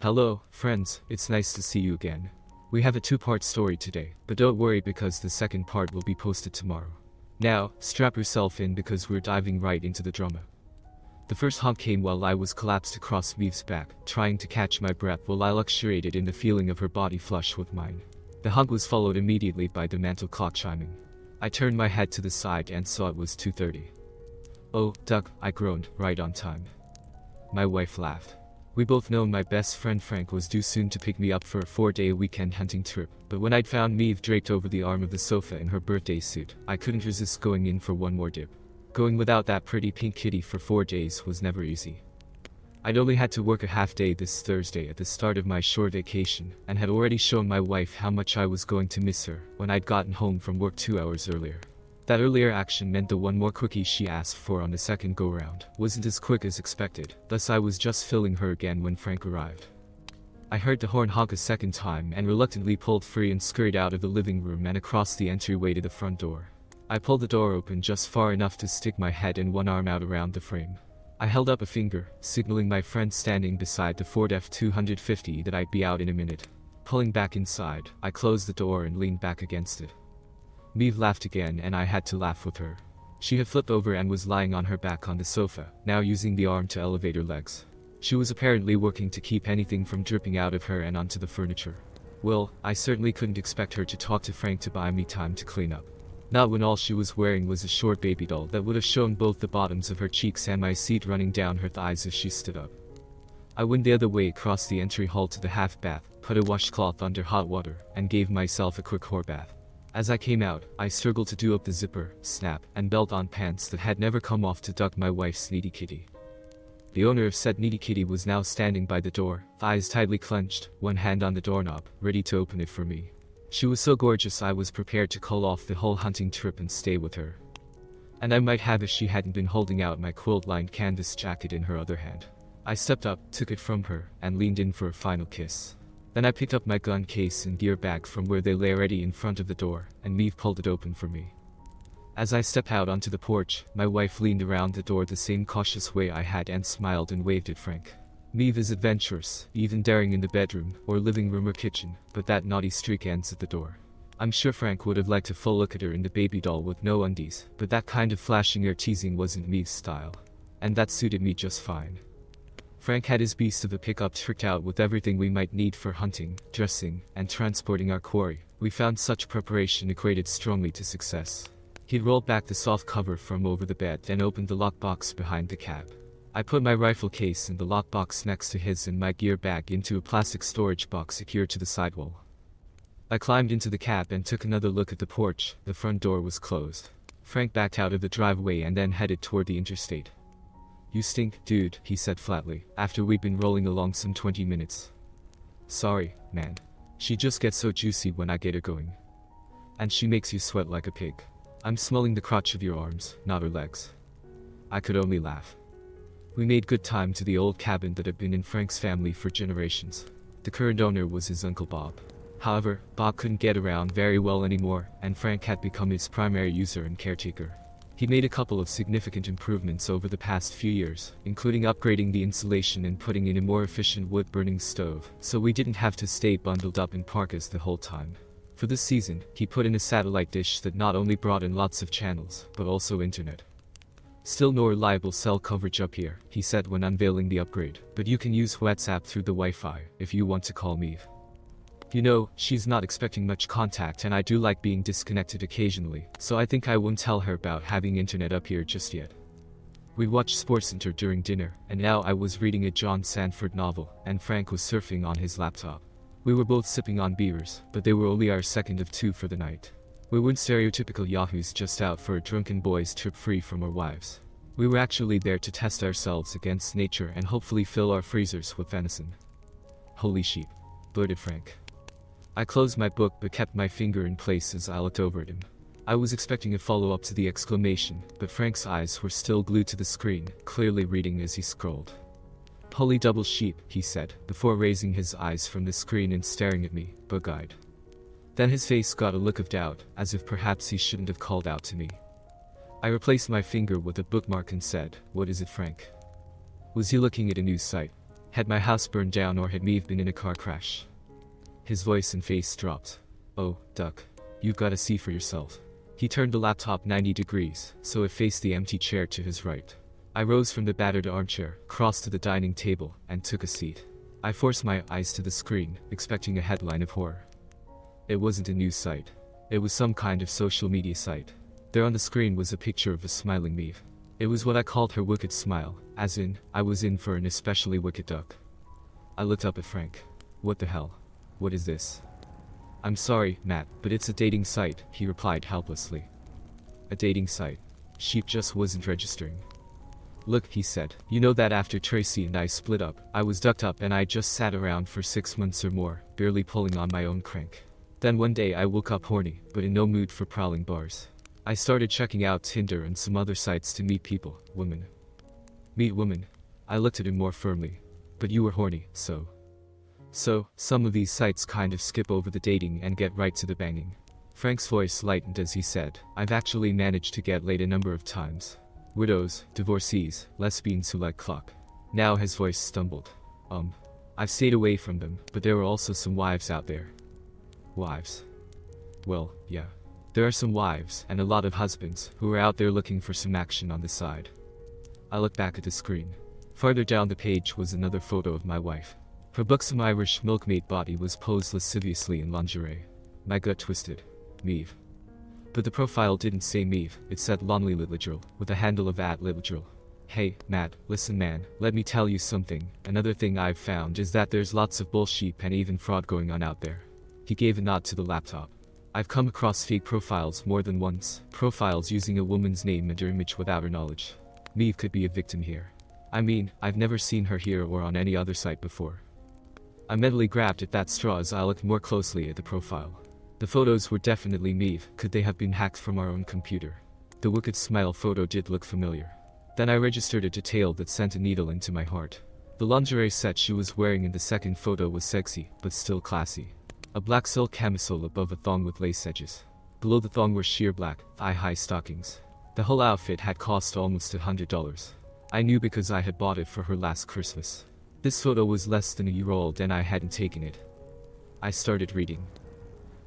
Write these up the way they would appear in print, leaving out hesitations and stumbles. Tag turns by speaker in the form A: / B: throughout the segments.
A: Hello, friends, it's nice to see you again. We have a two-part story today, but don't worry because the second part will be posted tomorrow. Now, strap yourself in because we're diving right into the drama. The first hug came while I was collapsed across Maeve's back, trying to catch my breath while I luxuriated in the feeling of her body flush with mine. The hug was followed immediately by the mantel clock chiming. I turned my head to the side and saw it was 2:30. "Oh, Doug," I groaned, right on time. My wife laughed. We both know my best friend Frank was due soon to pick me up for a 4-day weekend hunting trip, but when I'd found Maeve draped over the arm of the sofa in her birthday suit, I couldn't resist going in for one more dip. Going without that pretty pink kitty for 4 days was never easy. I'd only had to work a half day this Thursday at the start of my short vacation, and had already shown my wife how much I was going to miss her when I'd gotten home from work 2 hours earlier. That earlier action meant the one more quickie she asked for on the second go-round wasn't as quick as expected, thus I was just filling her again when Frank arrived. I heard the horn honk a second time and reluctantly pulled free and scurried out of the living room and across the entryway to the front door. I pulled the door open just far enough to stick my head and one arm out around the frame. I held up a finger, signaling my friend standing beside the Ford F-250 that I'd be out in a minute. Pulling back inside, I closed the door and leaned back against it. Maeve laughed again and I had to laugh with her. She had flipped over and was lying on her back on the sofa, now using the arm to elevate her legs. She was apparently working to keep anything from dripping out of her and onto the furniture. Well, I certainly couldn't expect her to talk to Frank to buy me time to clean up. Not when all she was wearing was a short baby doll that would have shown both the bottoms of her cheeks and my seat running down her thighs as she stood up. I went the other way across the entry hall to the half bath, put a washcloth under hot water, and gave myself a quick whore bath. As I came out, I struggled to do up the zipper, snap, and belt on pants that had never come off to duck my wife's needy kitty. The owner of said needy kitty was now standing by the door, eyes tightly clenched, one hand on the doorknob, ready to open it for me. She was so gorgeous I was prepared to call off the whole hunting trip and stay with her. And I might have if she hadn't been holding out my quilt-lined canvas jacket in her other hand. I stepped up, took it from her, and leaned in for a final kiss. Then I picked up my gun case and gear bag from where they lay ready in front of the door, and Maeve pulled it open for me. As I stepped out onto the porch, my wife leaned around the door the same cautious way I had and smiled and waved at Frank. Maeve is adventurous, even daring in the bedroom, or living room or kitchen, but that naughty streak ends at the door. I'm sure Frank would have liked a full look at her in the baby doll with no undies, but that kind of flashing or teasing wasn't Maeve's style. And that suited me just fine. Frank had his beast of a pickup tricked out with everything we might need for hunting, dressing, and transporting our quarry. We found such preparation equated strongly to success. He rolled back the soft cover from over the bed and opened the lockbox behind the cab. I put my rifle case in the lockbox next to his and my gear bag into a plastic storage box secured to the sidewall. I climbed into the cab and took another look at the porch. The front door was closed. Frank backed out of the driveway and then headed toward the interstate. "You stink, dude," he said flatly, after we'd been rolling along some 20 minutes. "Sorry, man. She just gets so juicy when I get her going. And she makes you sweat like a pig. I'm smelling the crotch of your arms, not her legs." I could only laugh. We made good time to the old cabin that had been in Frank's family for generations. The current owner was his Uncle Bob. However, Bob couldn't get around very well anymore, and Frank had become his primary user and caretaker. He made a couple of significant improvements over the past few years, including upgrading the insulation and putting in a more efficient wood-burning stove, so we didn't have to stay bundled up in parkas the whole time. For this season, he put in a satellite dish that not only brought in lots of channels, but also internet. "Still no reliable cell coverage up here," he said when unveiling the upgrade, "but you can use WhatsApp through the Wi-Fi if you want to call Maeve. You know, she's not expecting much contact and I do like being disconnected occasionally, so I think I won't tell her about having internet up here just yet." We watched SportsCenter during dinner, and now I was reading a John Sanford novel, and Frank was surfing on his laptop. We were both sipping on beers, but they were only our second of two for the night. We weren't stereotypical yahoos just out for a drunken boys trip free from our wives. We were actually there to test ourselves against nature and hopefully fill our freezers with venison. "Holy sheep," blurted Frank. I closed my book but kept my finger in place as I looked over at him. I was expecting a follow-up to the exclamation, but Frank's eyes were still glued to the screen, clearly reading as he scrolled. "Holy double sheep," he said, before raising his eyes from the screen and staring at me, bug-eyed. Then his face got a look of doubt, as if perhaps he shouldn't have called out to me. I replaced my finger with a bookmark and said, "What is it, Frank?" Was he looking at a news site? Had my house burned down or had Maeve been in a car crash? His voice and face dropped. Oh, Duck. You've got to see for yourself. He turned the laptop 90 degrees, so it faced the empty chair to his right. I rose from the battered armchair, crossed to the dining table, and took a seat. I forced my eyes to the screen, expecting a headline of horror. It wasn't a news site. It was some kind of social media site. There on the screen was a picture of a smiling Maeve. It was what I called her wicked smile, as in, I was in for an especially wicked duck. I looked up at Frank. What the hell? What is this? I'm sorry, Matt, but it's a dating site, he replied helplessly. A dating site. Sheep just wasn't registering. Look, he said, you know that after Tracy and I split up, I was ducked up and I just sat around for 6 months or more, barely pulling on my own crank. Then one day I woke up horny, but in no mood for prowling bars. I started checking out Tinder and some other sites to meet people, women. Meet women. I looked at him more firmly. But you were horny, so. So, some of these sites kind of skip over the dating and get right to the banging. Frank's voice lightened as he said, I've actually managed to get laid a number of times. Widows, divorcees, lesbians who like clock. Now his voice stumbled. I've stayed away from them, but there are also some wives out there. Wives? Well, yeah. There are some wives, and a lot of husbands, who are out there looking for some action on the side. I looked back at the screen. Farther down the page was another photo of my wife. Her buxom Irish milkmaid body was posed lasciviously in lingerie. My gut twisted. Maeve. But the profile didn't say Maeve, it said Lonely Little, with a handle of @Little. Hey, Matt, listen man, let me tell you something. Another thing I've found is that there's lots of bullshit and even fraud going on out there. He gave a nod to the laptop. I've come across fake profiles more than once, profiles using a woman's name and her image without her knowledge. Maeve could be a victim here. I mean, I've never seen her here or on any other site before. I mentally grabbed at that straw as I looked more closely at the profile. The photos were definitely Maeve. Could they have been hacked from our own computer? The wicked smile photo did look familiar. Then I registered a detail that sent a needle into my heart. The lingerie set she was wearing in the second photo was sexy, but still classy. A black silk camisole above a thong with lace edges. Below the thong were sheer black, thigh-high stockings. The whole outfit had cost almost $100. I knew because I had bought it for her last Christmas. This photo was less than a year old and I hadn't taken it. I started reading.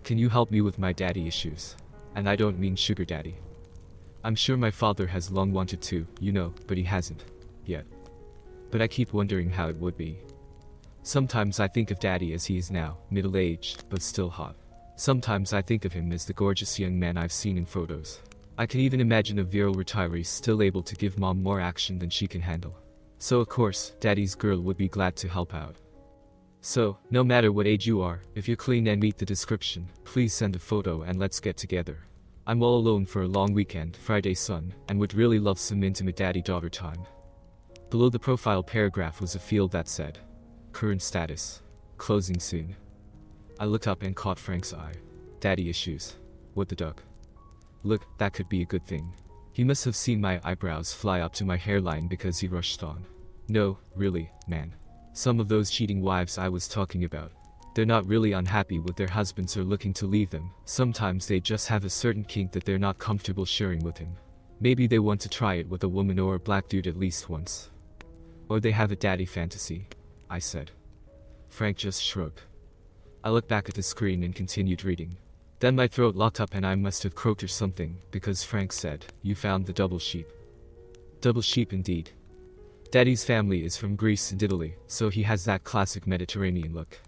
A: Can you help me with my daddy issues? And I don't mean sugar daddy. I'm sure my father has long wanted to, you know, but he hasn't. Yet. But I keep wondering how it would be. Sometimes I think of daddy as he is now, middle-aged, but still hot. Sometimes I think of him as the gorgeous young man I've seen in photos. I can even imagine a virile retiree still able to give mom more action than she can handle. So of course, daddy's girl would be glad to help out. So, no matter what age you are, if you're clean and meet the description, please send a photo and let's get together. I'm all alone for a long weekend, Fri-Sun, and would really love some intimate daddy-daughter time. Below the profile paragraph was a field that said, current status. Closing soon. I looked up and caught Frank's eye. Daddy issues. What the duck? Look, that could be a good thing. He must have seen my eyebrows fly up to my hairline because he rushed on. No, really, man. Some of those cheating wives I was talking about. They're not really unhappy with their husbands or looking to leave them. Sometimes they just have a certain kink that they're not comfortable sharing with him. Maybe they want to try it with a woman or a black dude at least once. Or they have a daddy fantasy. I said. Frank just shrugged. I looked back at the screen and continued reading. Then my throat locked up and I must have croaked or something, because Frank said, you found the double sheep. Double sheep indeed. Daddy's family is from Greece and Italy, so he has that classic Mediterranean look.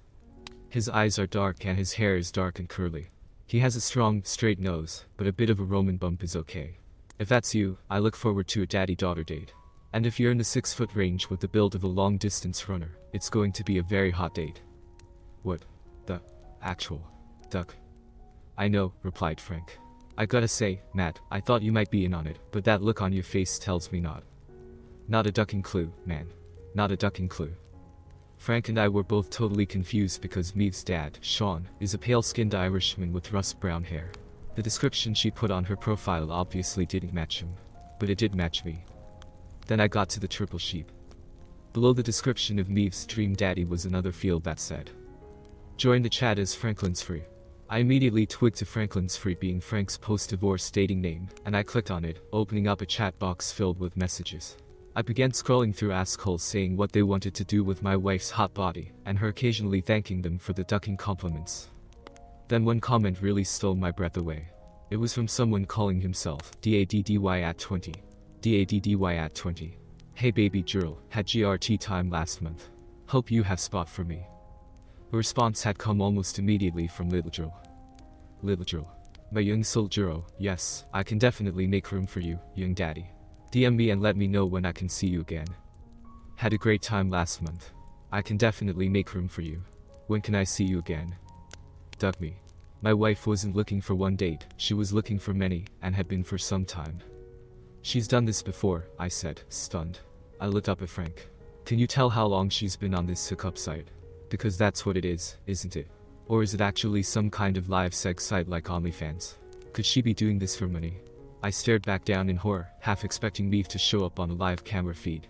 A: His eyes are dark and his hair is dark and curly. He has a strong, straight nose, but a bit of a Roman bump is okay. If that's you, I look forward to a daddy-daughter date. And if you're in the 6-foot range with the build of a long-distance runner, it's going to be a very hot date. What the actual duck? I know, replied Frank. I gotta say, Matt, I thought you might be in on it, but that look on your face tells me not. Not a ducking clue, man. Not a ducking clue. Frank and I were both totally confused because Maeve's dad, Sean, is a pale-skinned Irishman with rust brown hair. The description she put on her profile obviously didn't match him, but it did match me. Then I got to the triple sheep. Below the description of Maeve's dream daddy was another field that said, join the chat as Franklin's Free. I immediately twigged to Franklin's Free being Frank's post-divorce dating name, and I clicked on it, opening up a chat box filled with messages. I began scrolling through assholes saying what they wanted to do with my wife's hot body, and her occasionally thanking them for the ducking compliments. Then one comment really stole my breath away. It was from someone calling himself DADDY at 20. DADDY at 20. Hey baby girl, had GRT time last month. Hope you have spot for me. A response had come almost immediately from Little Girl. Little Girl. My young soldier, yes, I can definitely make room for you, young daddy. DM me and let me know when I can see you again. Had a great time last month. I can definitely make room for you. When can I see you again? Dug me. My wife wasn't looking for one date, she was looking for many, and had been for some time. She's done this before, I said, stunned. I looked up at Frank. Can you tell how long she's been on this hookup site? Because that's what it is, isn't it? Or is it actually some kind of live sex site like OnlyFans? Could she be doing this for money? I stared back down in horror, half expecting Maeve to show up on a live camera feed.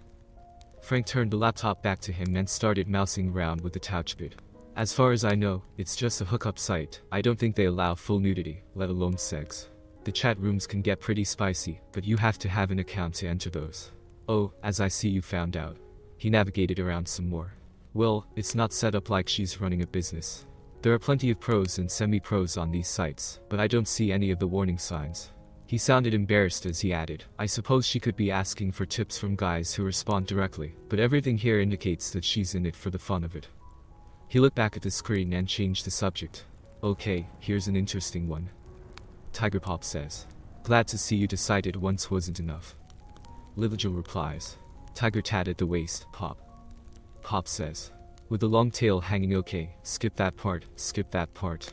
A: Frank turned the laptop back to him and started mousing around with the touchpad. As far as I know, it's just a hookup site. I don't think they allow full nudity, let alone sex. The chat rooms can get pretty spicy, but you have to have an account to enter those. Oh, as I see you found out. He navigated around some more. Well, it's not set up like she's running a business. There are plenty of pros and semi-pros on these sites, but I don't see any of the warning signs. He sounded embarrassed as he added, I suppose she could be asking for tips from guys who respond directly, but everything here indicates that she's in it for the fun of it. He looked back at the screen and changed the subject. Okay, here's an interesting one. Tiger Pop says. Glad to see you decided once wasn't enough. Little Joe replies. Tiger tat at the waist, Pop. Pop says. With the long tail hanging okay, skip that part, skip that part.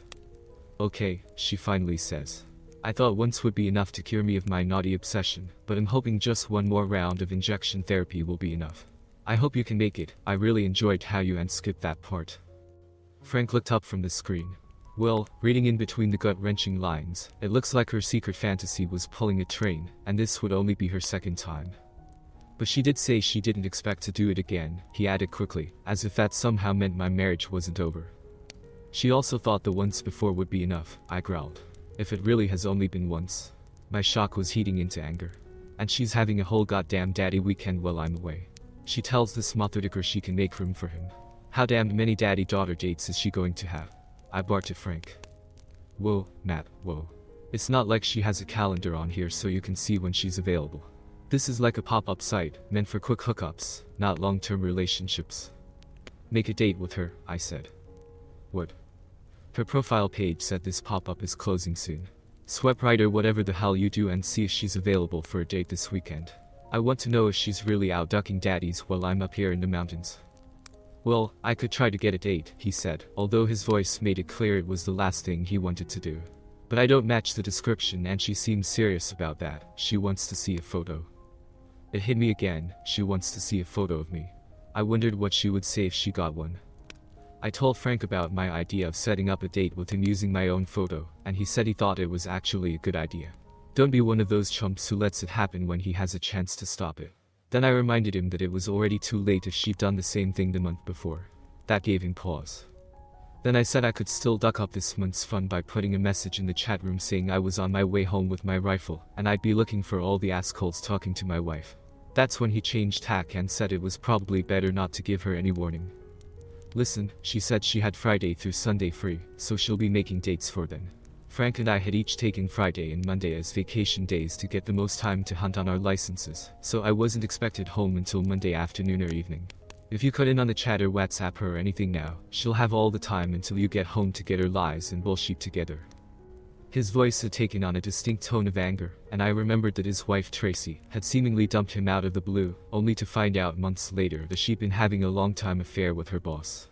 A: Okay, she finally says. I thought once would be enough to cure me of my naughty obsession, but I'm hoping just one more round of injection therapy will be enough. I hope you can make it, I really enjoyed how you unskipped that part. Frank looked up from the screen. Well, reading in between the gut-wrenching lines, it looks like her secret fantasy was pulling a train, and this would only be her second time. But she did say she didn't expect to do it again, he added quickly, as if that somehow meant my marriage wasn't over. She also thought the once before would be enough, I growled. If it really has only been once. My shock was heating into anger. And she's having a whole goddamn daddy weekend while I'm away. She tells this motherfucker she can make room for him. How damned many daddy-daughter dates is she going to have? I barked at Frank. Whoa, Matt, whoa. It's not like she has a calendar on here so you can see when she's available. This is like a pop-up site, meant for quick hookups, not long-term relationships. Make a date with her, I said. What? Her profile page said this pop-up is closing soon. Swipe right or whatever the hell you do and see if she's available for a date this weekend. I want to know if she's really out ducking daddies while I'm up here in the mountains. Well, I could try to get a date, he said, although his voice made it clear it was the last thing he wanted to do. But I don't match the description and she seems serious about that, she wants to see a photo. It hit me again, she wants to see a photo of me. I wondered what she would say if she got one. I told Frank about my idea of setting up a date with him using my own photo, and he said he thought it was actually a good idea. Don't be one of those chumps who lets it happen when he has a chance to stop it. Then I reminded him that it was already too late if she'd done the same thing the month before. That gave him pause. Then I said I could still duck up this month's fun by putting a message in the chat room saying I was on my way home with my rifle, and I'd be looking for all the assholes talking to my wife. That's when he changed tack and said it was probably better not to give her any warning. Listen, she said she had Friday through Sunday free, so she'll be making dates for then. Frank and I had each taken Friday and Monday as vacation days to get the most time to hunt on our licenses, so I wasn't expected home until Monday afternoon or evening. If you cut in on the chat or WhatsApp her or anything now, she'll have all the time until you get home to get her lies and bullshit together. His voice had taken on a distinct tone of anger, and I remembered that his wife Tracy had seemingly dumped him out of the blue, only to find out months later that she'd been having a long-time affair with her boss.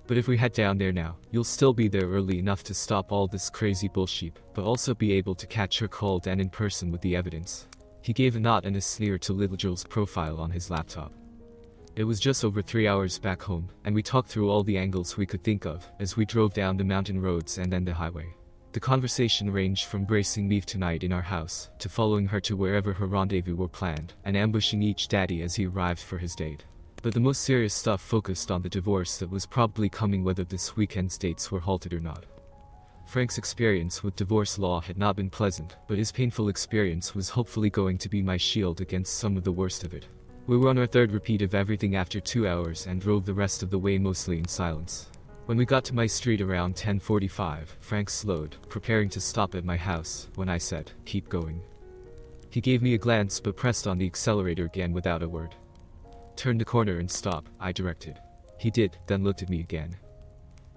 A: But if we head down there now, you'll still be there early enough to stop all this crazy bullshit, but also be able to catch her cold and in person with the evidence. He gave a nod and a sneer to Little Joel's profile on his laptop. It was just over 3 hours back home, and we talked through all the angles we could think of as we drove down the mountain roads and then the highway. The conversation ranged from bracing Maeve tonight in our house, to following her to wherever her rendezvous were planned, and ambushing each daddy as he arrived for his date. But the most serious stuff focused on the divorce that was probably coming whether this weekend's dates were halted or not. Frank's experience with divorce law had not been pleasant, but his painful experience was hopefully going to be my shield against some of the worst of it. We were on our third repeat of everything after 2 hours and drove the rest of the way mostly in silence. When we got to my street around 10:45, Frank slowed, preparing to stop at my house, when I said, "Keep going." He gave me a glance but pressed on the accelerator again without a word. "Turn the corner and stop," I directed. He did, then looked at me again.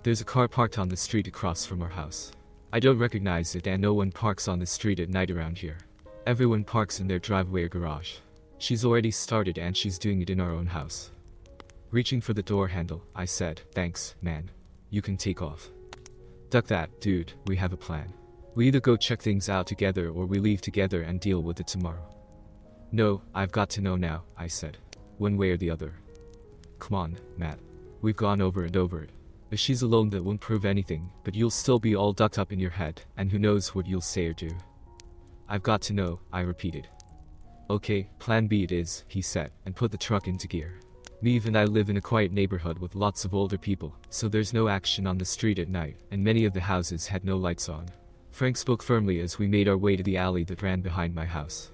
A: There's a car parked on the street across from our house. I don't recognize it, and no one parks on the street at night around here. Everyone parks in their driveway or garage. She's already started and she's doing it in our own house. Reaching for the door handle, I said, "Thanks, man. You can take off." "Duck that, dude, we have a plan. We either go check things out together or we leave together and deal with it tomorrow." "No, I've got to know now," I said. "One way or the other." "Come on, Matt. We've gone over and over it. If she's alone, that won't prove anything, but you'll still be all ducked up in your head, and who knows what you'll say or do." "I've got to know," I repeated. "Okay, plan B it is," he said, and put the truck into gear. Maeve and I live in a quiet neighborhood with lots of older people, so there's no action on the street at night, and many of the houses had no lights on. Frank spoke firmly as we made our way to the alley that ran behind my house.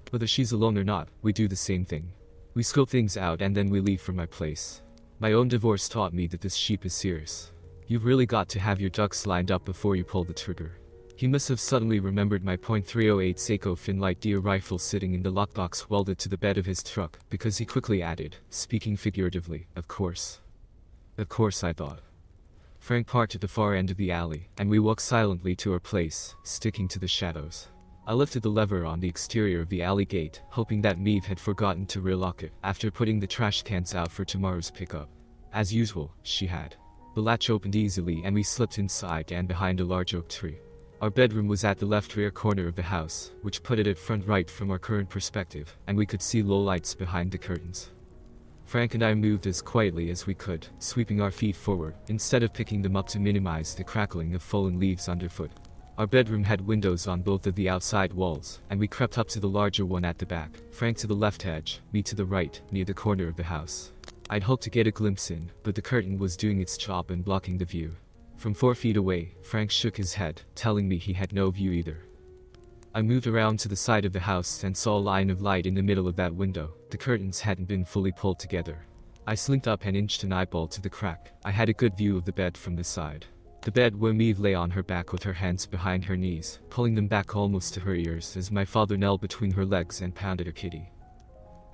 A: "Whether she's alone or not, we do the same thing. We scope things out and then we leave for my place. My own divorce taught me that this sheep is serious. You've really got to have your ducks lined up before you pull the trigger." He must have suddenly remembered my .308 Seiko Finlight deer rifle sitting in the lockbox welded to the bed of his truck, because he quickly added, speaking figuratively, "Of course." Of course, I thought. Frank parked at the far end of the alley, and we walked silently to our place, sticking to the shadows. I lifted the lever on the exterior of the alley gate, hoping that Maeve had forgotten to relock it after putting the trash cans out for tomorrow's pickup. As usual, she had. The latch opened easily and we slipped inside and behind a large oak tree. Our bedroom was at the left rear corner of the house, which put it at front right from our current perspective, and we could see low lights behind the curtains. Frank and I moved as quietly as we could, sweeping our feet forward, instead of picking them up to minimize the crackling of fallen leaves underfoot. Our bedroom had windows on both of the outside walls, and we crept up to the larger one at the back, Frank to the left edge, me to the right, near the corner of the house. I'd hoped to get a glimpse in, but the curtain was doing its job and blocking the view. From 4 feet away, Frank shook his head, telling me he had no view either. I moved around to the side of the house and saw a line of light in the middle of that window. The curtains hadn't been fully pulled together. I slinked up and inched an eyeball to the crack. I had a good view of the bed from the side. The bed where Maeve lay on her back with her hands behind her knees, pulling them back almost to her ears as my father knelt between her legs and pounded her kitty.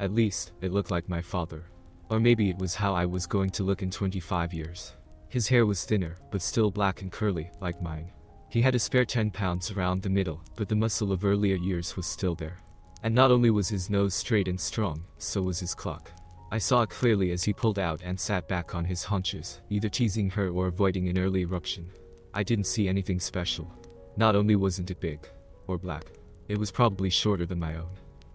A: At least, it looked like my father. Or maybe it was how I was going to look in 25 years. His hair was thinner, but still black and curly, like mine. He had a spare 10 pounds around the middle, but the muscle of earlier years was still there. And not only was his nose straight and strong, so was his clock. I saw it clearly as he pulled out and sat back on his haunches, either teasing her or avoiding an early eruption. I didn't see anything special. Not only wasn't it big, or black, it was probably shorter than my own.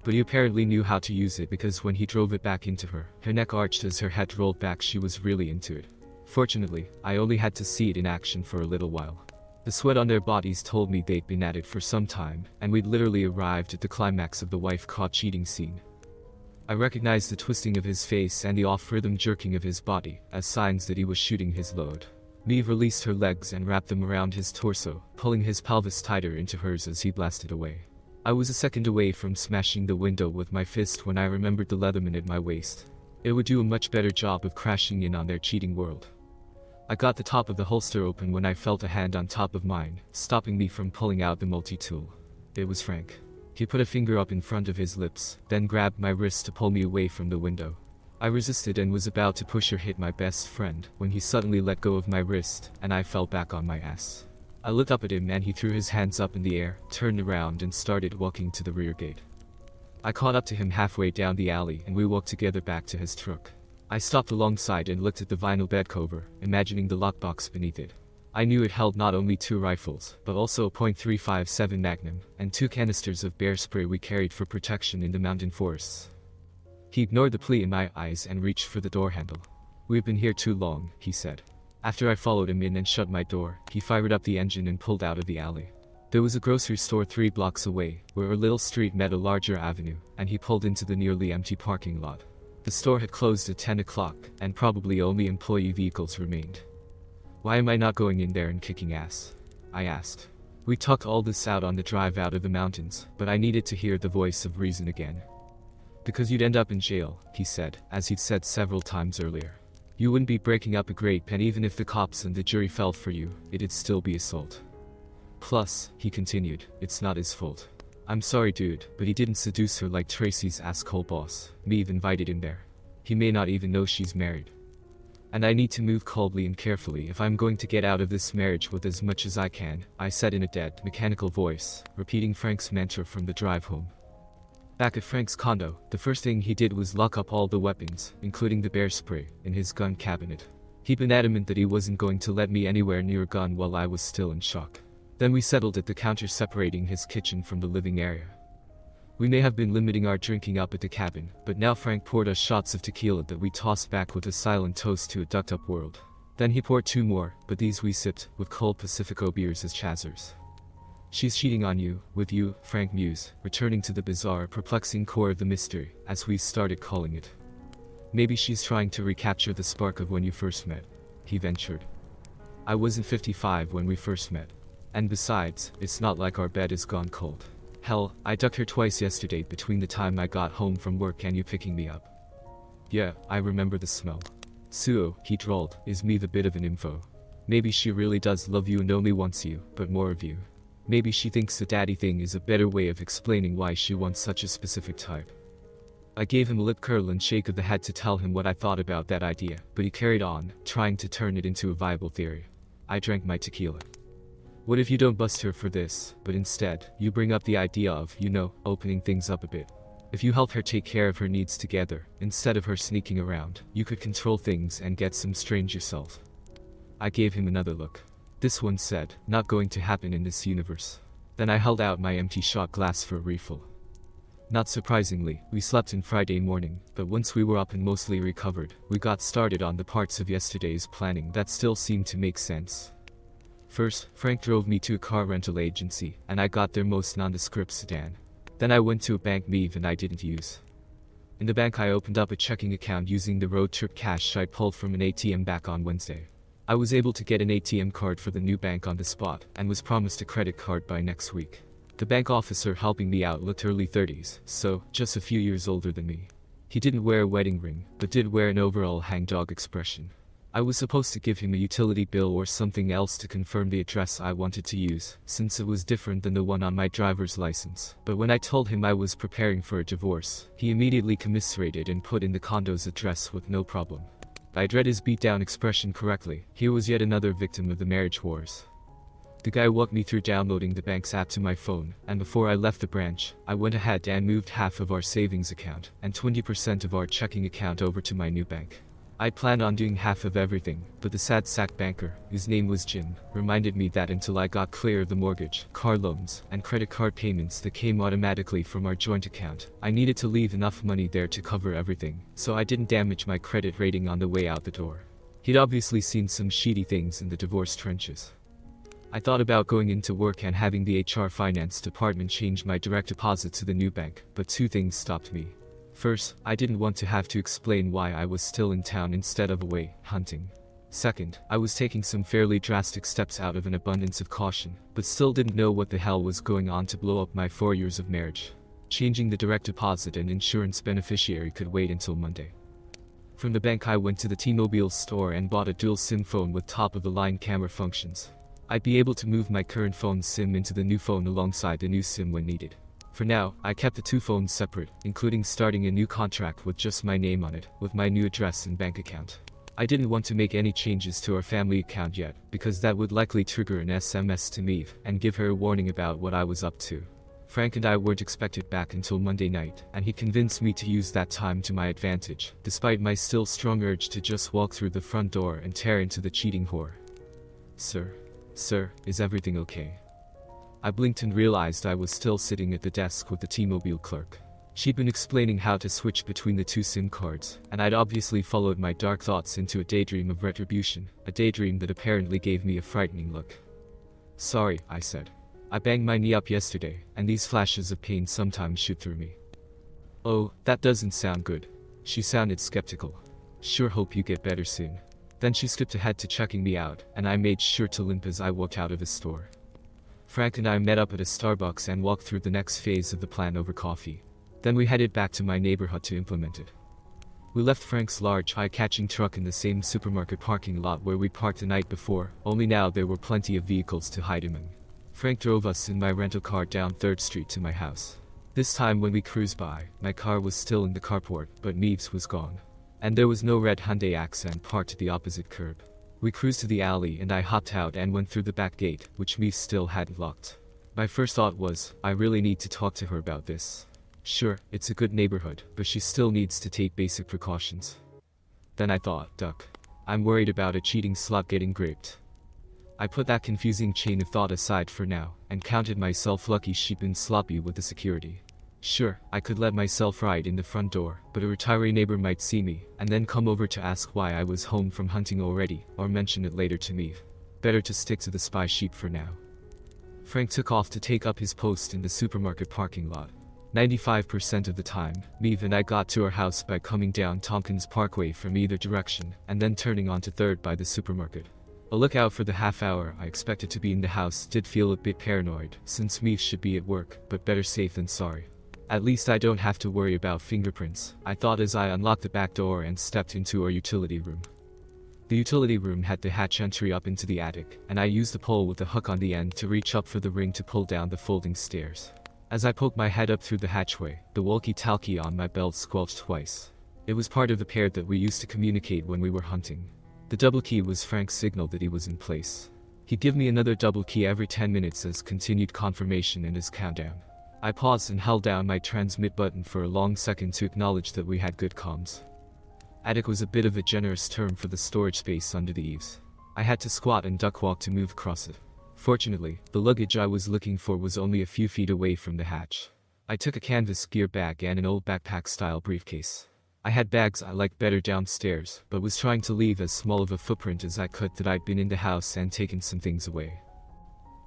A: But he apparently knew how to use it, because when he drove it back into her, her neck arched as her head rolled back. She was really into it. Fortunately, I only had to see it in action for a little while. The sweat on their bodies told me they'd been at it for some time, and we'd literally arrived at the climax of the wife caught cheating scene. I recognized the twisting of his face and the off-rhythm jerking of his body as signs that he was shooting his load. Maeve released her legs and wrapped them around his torso, pulling his pelvis tighter into hers as he blasted away. I was a second away from smashing the window with my fist when I remembered the Leatherman at my waist. It would do a much better job of crashing in on their cheating world. I got the top of the holster open when I felt a hand on top of mine, stopping me from pulling out the multi-tool. It was Frank. He put a finger up in front of his lips, then grabbed my wrist to pull me away from the window. I resisted and was about to push or hit my best friend when he suddenly let go of my wrist, and I fell back on my ass. I looked up at him and he threw his hands up in the air, turned around and started walking to the rear gate. I caught up to him halfway down the alley and we walked together back to his truck. I stopped alongside and looked at the vinyl bed cover, imagining the lockbox beneath it. I knew it held not only 2 rifles, but also a .357 Magnum, and 2 canisters of bear spray we carried for protection in the mountain forests. He ignored the plea in my eyes and reached for the door handle. "We've been here too long," he said. After I followed him in and shut my door, he fired up the engine and pulled out of the alley. There was a grocery store 3 blocks away, where our little street met a larger avenue, and he pulled into the nearly empty parking lot. The store had closed at 10 o'clock, and probably only employee vehicles remained. "Why am I not going in there and kicking ass?" I asked. We talked all this out on the drive out of the mountains, but I needed to hear the voice of reason again. Because you'd end up in jail, he said, as he'd said several times earlier. You wouldn't be breaking up a grape, and even if the cops and the jury fell for you, it'd still be assault. Plus, he continued, it's not his fault. I'm sorry dude, but he didn't seduce her like Tracy's asshole boss. Maeve invited him there. He may not even know she's married. And I need to move coldly and carefully if I'm going to get out of this marriage with as much as I can, I said in a dead, mechanical voice, repeating Frank's mantra from the drive home. Back at Frank's condo, the first thing he did was lock up all the weapons, including the bear spray, in his gun cabinet. He'd been adamant that he wasn't going to let me anywhere near a gun while I was still in shock. Then we settled at the counter separating his kitchen from the living area. We may have been limiting our drinking up at the cabin, but now Frank poured us shots of tequila that we tossed back with a silent toast to a ducked-up world. Then he poured 2 more, but these we sipped, with cold Pacifico beers as chazzers. She's cheating on you, with you, Frank mused, returning to the bizarre, perplexing core of the mystery, as we started calling it. Maybe she's trying to recapture the spark of when you first met, he ventured. I wasn't 55 when we first met. And besides, it's not like our bed is gone cold. Hell, I ducked her twice yesterday between the time I got home from work and you picking me up. Yeah, I remember the smell. Suo, he drawled, is Maeve a bit of an info? Maybe she really does love you and only wants you, but more of you. Maybe she thinks the daddy thing is a better way of explaining why she wants such a specific type. I gave him a lip curl and shake of the head to tell him what I thought about that idea, but he carried on, trying to turn it into a viable theory. I drank my tequila. What if you don't bust her for this, but instead, you bring up the idea of, opening things up a bit? If you help her take care of her needs together, instead of her sneaking around, you could control things and get some strange yourself. I gave him another look. This one said, not going to happen in this universe. Then I held out my empty shot glass for a refill. Not surprisingly, we slept in Friday morning, but once we were up and mostly recovered, we got started on the parts of yesterday's planning that still seemed to make sense. First, Frank drove me to a car rental agency, and I got their most nondescript sedan. Then I went to a bank Maeve and I didn't use. In the bank I opened up a checking account using the road trip cash I pulled from an ATM back on Wednesday. I was able to get an ATM card for the new bank on the spot, and was promised a credit card by next week. The bank officer helping me out looked early 30s, so just a few years older than me. He didn't wear a wedding ring, but did wear an overall hangdog expression. I was supposed to give him a utility bill or something else to confirm the address I wanted to use, since it was different than the one on my driver's license. But when I told him I was preparing for a divorce, he immediately commiserated and put in the condo's address with no problem. I'd read his beat-down expression correctly. Here was yet another victim of the marriage wars. The guy walked me through downloading the bank's app to my phone, and before I left the branch, I went ahead and moved half of our savings account and 20% of our checking account over to my new bank. I planned on doing half of everything, but the sad sack banker, whose name was Jim, reminded me that until I got clear of the mortgage, car loans, and credit card payments that came automatically from our joint account, I needed to leave enough money there to cover everything, so I didn't damage my credit rating on the way out the door. He'd obviously seen some shady things in the divorce trenches. I thought about going into work and having the HR finance department change my direct deposit to the new bank, but 2 things stopped me. First, I didn't want to have to explain why I was still in town instead of away, hunting. Second, I was taking some fairly drastic steps out of an abundance of caution, but still didn't know what the hell was going on to blow up my 4 years of marriage. Changing the direct deposit and insurance beneficiary could wait until Monday. From the bank I went to the T-Mobile store and bought a dual SIM phone with top-of-the-line camera functions. I'd be able to move my current phone's SIM into the new phone alongside the new SIM when needed. For now, I kept the 2 phones separate, including starting a new contract with just my name on it, with my new address and bank account. I didn't want to make any changes to our family account yet, because that would likely trigger an SMS to Maeve, and give her a warning about what I was up to. Frank and I weren't expected back until Monday night, and he convinced me to use that time to my advantage, despite my still strong urge to just walk through the front door and tear into the cheating whore. Sir, is everything okay? I blinked and realized I was still sitting at the desk with the T-Mobile clerk. She'd been explaining how to switch between the 2 SIM cards, and I'd obviously followed my dark thoughts into a daydream of retribution, a daydream that apparently gave me a frightening look. Sorry, I said. I banged my knee up yesterday, and these flashes of pain sometimes shoot through me. Oh, that doesn't sound good. She sounded skeptical. Sure hope you get better soon. Then she skipped ahead to checking me out, and I made sure to limp as I walked out of the store. Frank and I met up at a Starbucks and walked through the next phase of the plan over coffee. Then we headed back to my neighborhood to implement it. We left Frank's large, eye-catching truck in the same supermarket parking lot where we parked the night before, only now there were plenty of vehicles to hide him in. Frank drove us in my rental car down 3rd Street to my house. This time when we cruised by, my car was still in the carport, but Maeve's was gone. And there was no red Hyundai Accent parked at the opposite curb. We cruised to the alley and I hopped out and went through the back gate, which Maeve still hadn't locked. My first thought was, I really need to talk to her about this. Sure, it's a good neighborhood, but she still needs to take basic precautions. Then I thought, duck. I'm worried about a cheating slot getting gripped. I put that confusing chain of thought aside for now, and counted myself lucky she'd been sloppy with the security. Sure, I could let myself ride in the front door, but a retiree neighbor might see me, and then come over to ask why I was home from hunting already, or mention it later to Maeve. Better to stick to the spy sheep for now. Frank took off to take up his post in the supermarket parking lot. 95% of the time, Maeve and I got to our house by coming down Tompkins Parkway from either direction, and then turning onto 3rd by the supermarket. A lookout for the half hour I expected to be in the house did feel a bit paranoid, since Maeve should be at work, but better safe than sorry. At least I don't have to worry about fingerprints, I thought as I unlocked the back door and stepped into our utility room. The utility room had the hatch entry up into the attic, and I used the pole with the hook on the end to reach up for the ring to pull down the folding stairs. As I poked my head up through the hatchway, the walkie-talkie on my belt squelched twice. It was part of the pair that we used to communicate when we were hunting. The double key was Frank's signal that he was in place. He'd give me another double key every 10 minutes as continued confirmation in his countdown. I paused and held down my transmit button for a long second to acknowledge that we had good comms. Attic was a bit of a generous term for the storage space under the eaves. I had to squat and duck walk to move across it. Fortunately, the luggage I was looking for was only a few feet away from the hatch. I took a canvas gear bag and an old backpack-style briefcase. I had bags I liked better downstairs, but was trying to leave as small of a footprint as I could that I'd been in the house and taken some things away.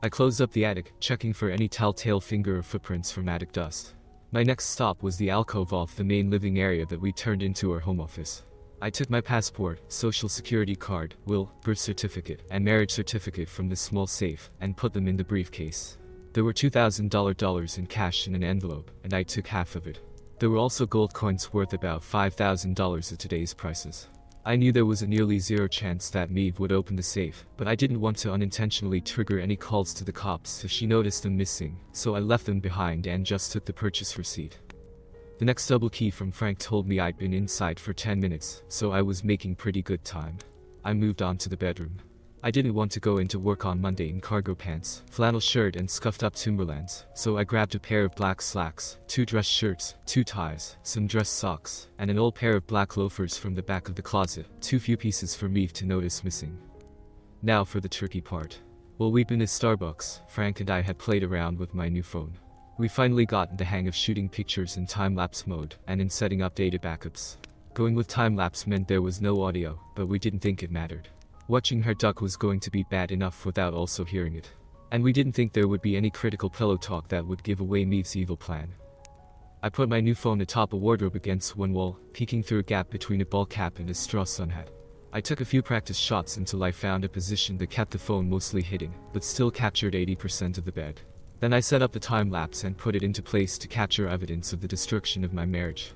A: I closed up the attic, checking for any telltale finger or footprints from attic dust. My next stop was the alcove off the main living area that we turned into our home office. I took my passport, social security card, will, birth certificate, and marriage certificate from the small safe, and put them in the briefcase. There were $2,000 in cash in an envelope, and I took half of it. There were also gold coins worth about $5,000 at today's prices. I knew there was a nearly zero chance that Maeve would open the safe, but I didn't want to unintentionally trigger any calls to the cops if she noticed them missing, so I left them behind and just took the purchase receipt. The next double key from Frank told me I'd been inside for 10 minutes, so I was making pretty good time. I moved on to the bedroom. I didn't want to go into work on Monday in cargo pants, flannel shirt and scuffed up Timberlands, so I grabbed a pair of black slacks, 2 dress shirts, 2 ties, some dress socks, and an old pair of black loafers from the back of the closet, too few pieces for Maeve to notice missing. Now for the tricky part. While we'd been at Starbucks, Frank and I had played around with my new phone. We finally got the hang of shooting pictures in time-lapse mode, and in setting up data backups. Going with time-lapse meant there was no audio, but we didn't think it mattered. Watching her duck was going to be bad enough without also hearing it. And we didn't think there would be any critical pillow talk that would give away Maeve's evil plan. I put my new phone atop a wardrobe against one wall, peeking through a gap between a ball cap and a straw sun hat. I took a few practice shots until I found a position that kept the phone mostly hidden, but still captured 80% of the bed. Then I set up the time-lapse and put it into place to capture evidence of the destruction of my marriage.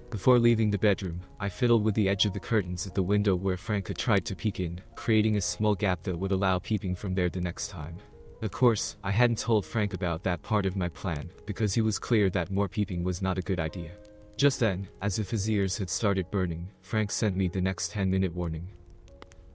A: Before leaving the bedroom, I fiddled with the edge of the curtains at the window where Frank had tried to peek in, creating a small gap that would allow peeping from there the next time. Of course, I hadn't told Frank about that part of my plan, because he was clear that more peeping was not a good idea. Just then, as if his ears had started burning, Frank sent me the next 10-minute warning.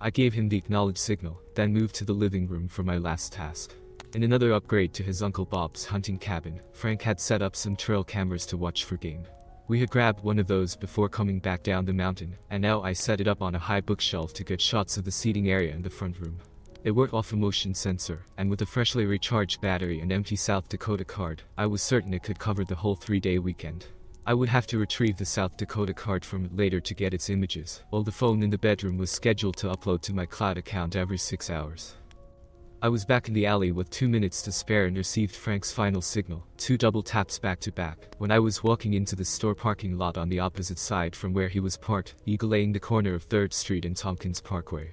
A: I gave him the acknowledge signal, then moved to the living room for my last task. In another upgrade to his Uncle Bob's hunting cabin, Frank had set up some trail cameras to watch for game. We had grabbed one of those before coming back down the mountain, and now I set it up on a high bookshelf to get shots of the seating area in the front room. It worked off a motion sensor, and with a freshly recharged battery and empty South Dakota card, I was certain it could cover the whole 3-day weekend. I would have to retrieve the South Dakota card from it later to get its images, while the phone in the bedroom was scheduled to upload to my cloud account every 6 hours. I was back in the alley with 2 minutes to spare and received Frank's final signal, 2 double taps back to back, when I was walking into the store parking lot on the opposite side from where he was parked, eagling the corner of 3rd Street and Tompkins Parkway.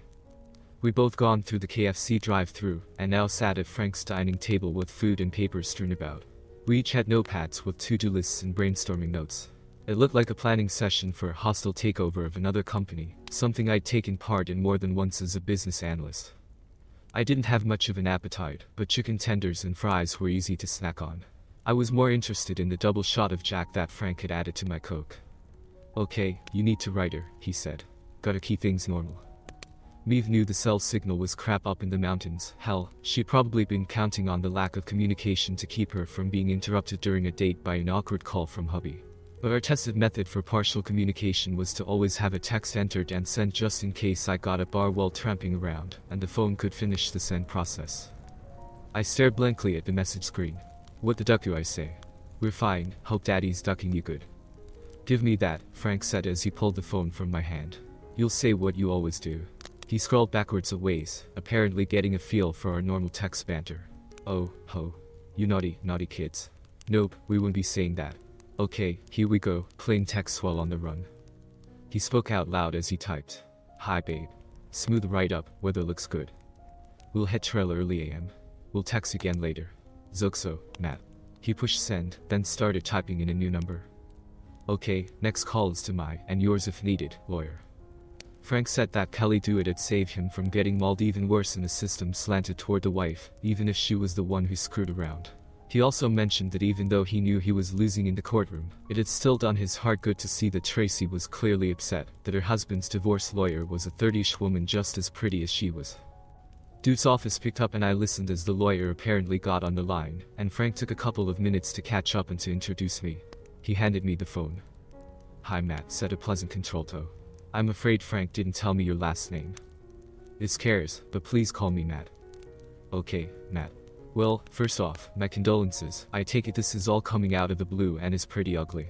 A: We'd both gone through the KFC drive-thru, and now sat at Frank's dining table with food and papers strewn about. We each had notepads with to-do lists and brainstorming notes. It looked like a planning session for a hostile takeover of another company, something I'd taken part in more than once as a business analyst. I didn't have much of an appetite, but chicken tenders and fries were easy to snack on. I was more interested in the double shot of Jack that Frank had added to my Coke. Okay, you need to write her, he said. Gotta keep things normal. Maeve knew the cell signal was crap up in the mountains. Hell, she'd probably been counting on the lack of communication to keep her from being interrupted during a date by an awkward call from hubby. But our tested method for partial communication was to always have a text entered and sent just in case I got a bar while tramping around, and the phone could finish the send process. I stared blankly at the message screen. What the duck do I say? We're fine, hope daddy's ducking you good. Give me that, Frank said as he pulled the phone from my hand. You'll say what you always do. He scrolled backwards a ways, apparently getting a feel for our normal text banter. Oh, ho. You naughty, naughty kids. Nope, we wouldn't be saying that. Okay, here we go, plain text while on the run. He spoke out loud as he typed. Hi babe. Smooth right up, weather looks good. We'll head trail early AM. We'll text again later. Zoxo, Matt. He pushed send, then started typing in a new number. Okay, next call is to my, and yours if needed, lawyer. Frank said that Kelly do it'd save him from getting mauled even worse, and the system slanted toward the wife, even if she was the one who screwed around. He also mentioned that even though he knew he was losing in the courtroom, it had still done his heart good to see that Tracy was clearly upset, that her husband's divorce lawyer was a 30-ish woman just as pretty as she was. Dude's office picked up and I listened as the lawyer apparently got on the line, and Frank took a couple of minutes to catch up and to introduce me. He handed me the phone. Hi Matt, said a pleasant contralto. I'm afraid Frank didn't tell me your last name. It's cares, but please call me Matt. Okay, Matt. Well, first off, my condolences. I take it this is all coming out of the blue and is pretty ugly.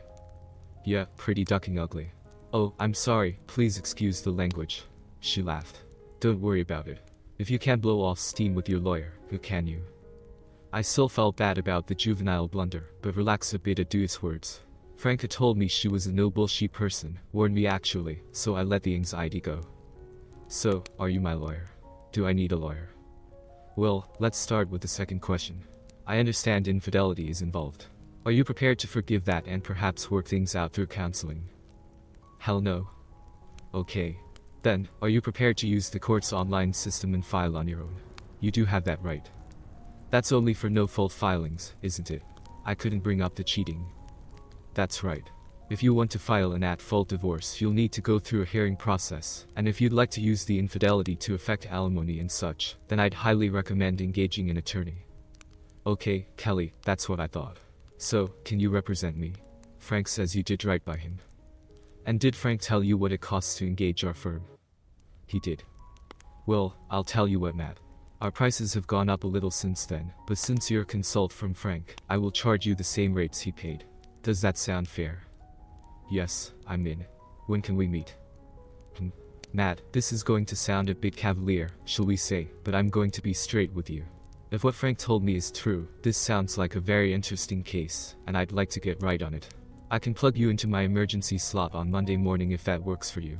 A: Yeah, pretty ducking ugly. Oh, I'm sorry, please excuse the language. She laughed. Don't worry about it. If you can't blow off steam with your lawyer, who can you? I still felt bad about the juvenile blunder, but relaxed a bit at Dude's words. Frank had told me she was a no bullshit person, warned me actually, so I let the anxiety go. So, are you my lawyer? Do I need a lawyer? Well, let's start with the second question. I understand infidelity is involved. Are you prepared to forgive that and perhaps work things out through counseling? Hell no. Okay. Then, are you prepared to use the court's online system and file on your own? You do have that right. That's only for no-fault filings, isn't it? I couldn't bring up the cheating. That's right. If you want to file an at-fault divorce, you'll need to go through a hearing process, and if you'd like to use the infidelity to affect alimony and such, then I'd highly recommend engaging an attorney. Okay, Kelly, that's what I thought. So, can you represent me? Frank says you did right by him. And did Frank tell you what it costs to engage our firm? He did. Well, I'll tell you what, Matt. Our prices have gone up a little since then, but since you're a consult from Frank, I will charge you the same rates he paid. Does that sound fair? Yes, I'm in. When can we meet? Matt, this is going to sound a bit cavalier, shall we say, but I'm going to be straight with you. If what Frank told me is true, this sounds like a very interesting case, and I'd like to get right on it. I can plug you into my emergency slot on Monday morning if that works for you.